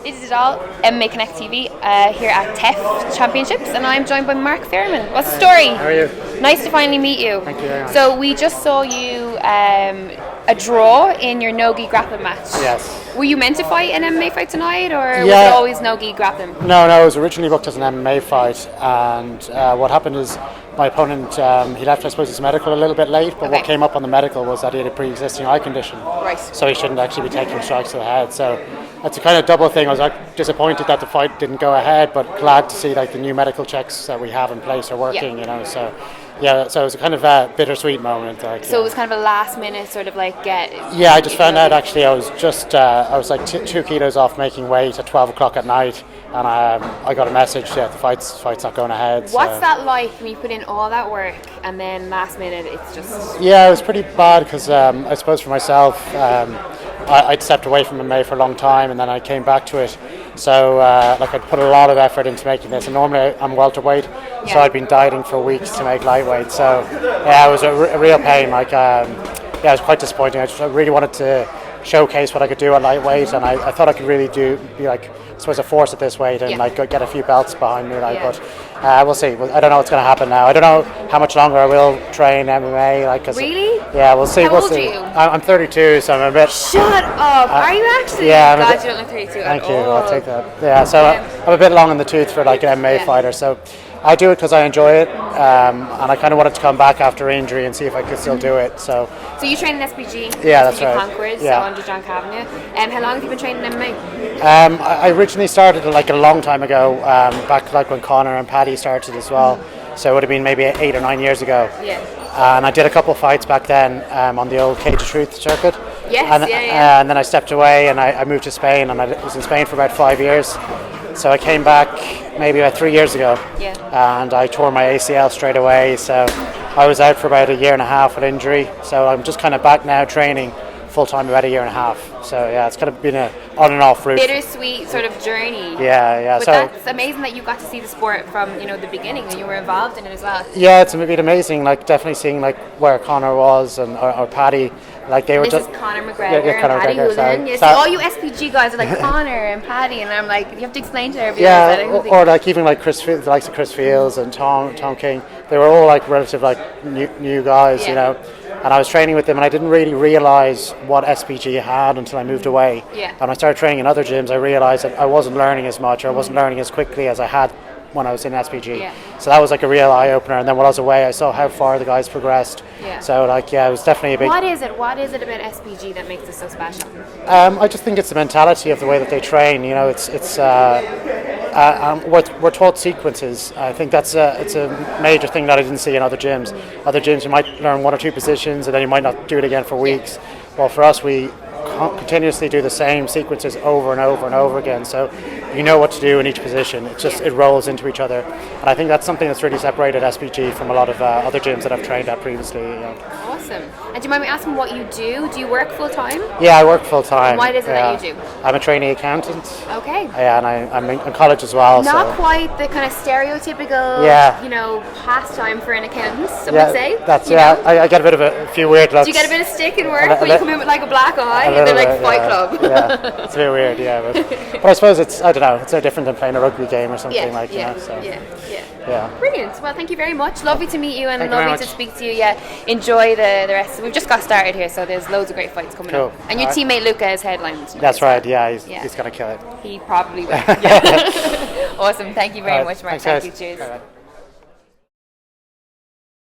This is all MMA Connect TV here at TEF Championships, and I'm joined by Mark Fairman. What's the story? How are you? Nice to finally meet you. Thank you very much. So we just saw you a draw in your no-gi grappling match. Yes. Were you meant to fight an MMA fight tonight, or was Yeah. it always no-gi grappling? No, it was originally booked as an MMA fight, and what happened is my opponent, he left, I suppose, his medical a little bit late, but what came up on the medical was that he had a pre-existing eye condition. Right. So he shouldn't actually be taking strikes to the head. So it's a kind of double thing. I was disappointed that the fight didn't go ahead, but glad to see like the new medical checks that we have in place are working, So yeah, so it was a kind of a bittersweet moment. So it was kind of a last minute sort of like get. Yeah, I just found out actually I was just I was like 2 kilos off making weight at 12 o'clock at night, and I got a message that the fight's not going ahead. What's that like when you put in all that work and then last minute it's just? Yeah, it was pretty bad because I suppose for myself, I'd stepped away from MMA for a long time, and then I came back to it. So like I'd put a lot of effort into making this, and normally I'm welterweight, so I'd been dieting for weeks to make lightweight. So yeah, it was a real pain. Like it was quite disappointing. I really wanted to showcase what I could do at lightweight, and I thought I could really be like, I suppose, a force at this weight and like get a few belts behind me. But we'll see. I don't know what's going to happen now. I don't know how much longer I will train MMA. Really? Yeah, we'll see. How we'll old see. are you? I'm 32, so I'm a bit. Shut up! Are you actually? Yeah, I'm God, you don't look 32 Thank at you. all. I'll take that. Yeah, so I'm a bit long in the tooth for like an MMA fighter. So I do it because I enjoy it, and I kind of wanted to come back after injury and see if I could still do it. So you train in SBG? Yeah, that's SBG right. Conquerors, Yeah. so under John Kavanagh. How long have you been training in MMA? I originally started like a long time ago, back like when Connor and Paddy started as well. So it would have been maybe 8 or 9 years ago. Yeah. And I did a couple of fights back then on the old Cage of Truth circuit. Yes, and, yeah. And then I stepped away and I moved to Spain, and I was in Spain for about 5 years. So I came back maybe about 3 years ago, and I tore my ACL straight away. So I was out for about a year and a half with injury. So I'm just kind of back now training full time about a year and a half. So yeah, it's kind of been a on and off route. Bittersweet sort of journey. Yeah. But So that's amazing that you got to see the sport from the beginning when you were involved in it as well. yeah, it's been amazing. Like definitely seeing like where Connor was and or Paddy. Like they were This just is Conor McGregor Conor and Paddy McGregor, Hoolan. Yes, sorry. all you SPG guys are like Conor and Paddy, and I'm like, you have to explain to everyone. Yeah, or like even like the likes of Chris Fields and Tom King. They were all like relative like new guys, And I was training with them, and I didn't really realise what SPG had until I moved away. Yeah. And I started training in other gyms. I realised that I wasn't learning as much, or I wasn't learning as quickly as I had when I was in SPG. Yeah. So that was like a real eye opener. And then when I was away, I saw how far the guys progressed. Yeah. So like it was definitely a big. What is it? What is it about SPG that makes it so special? I just think it's the mentality of the way that they train. We're taught sequences. I think it's a major thing that I didn't see in other gyms. Other gyms, you might learn 1 or 2 positions and then you might not do it again for weeks. Well, for us, we continuously do the same sequences over and over and over again. So you know what to do in each position. It rolls into each other, and I think that's something that's really separated SPG from a lot of other gyms that I've trained at previously. Awesome. And do you mind me asking what you do? Do you work full time? Yeah, I work full time. What is it that you do? I'm a trainee accountant. Okay. Yeah, and I'm in college as well. Not quite the kind of stereotypical, pastime for an accountant, I would say. I get a few weird looks. Do you get a bit of stick in work when you come in with like a black eye and they're like Fight Club? Yeah, it's a bit weird, but I suppose it's no different than playing a rugby game or something Yeah. Brilliant. Well, thank you very much. Lovely to meet you and lovely to speak to you. Yeah, enjoy the rest. We've just got started here, so there's loads of great fights coming up. And your teammate Luca is headlined tonight. That's right. Yeah, he's gonna kill it. He probably will. Awesome. Thank you very much, Mark. Thank you. Cheers.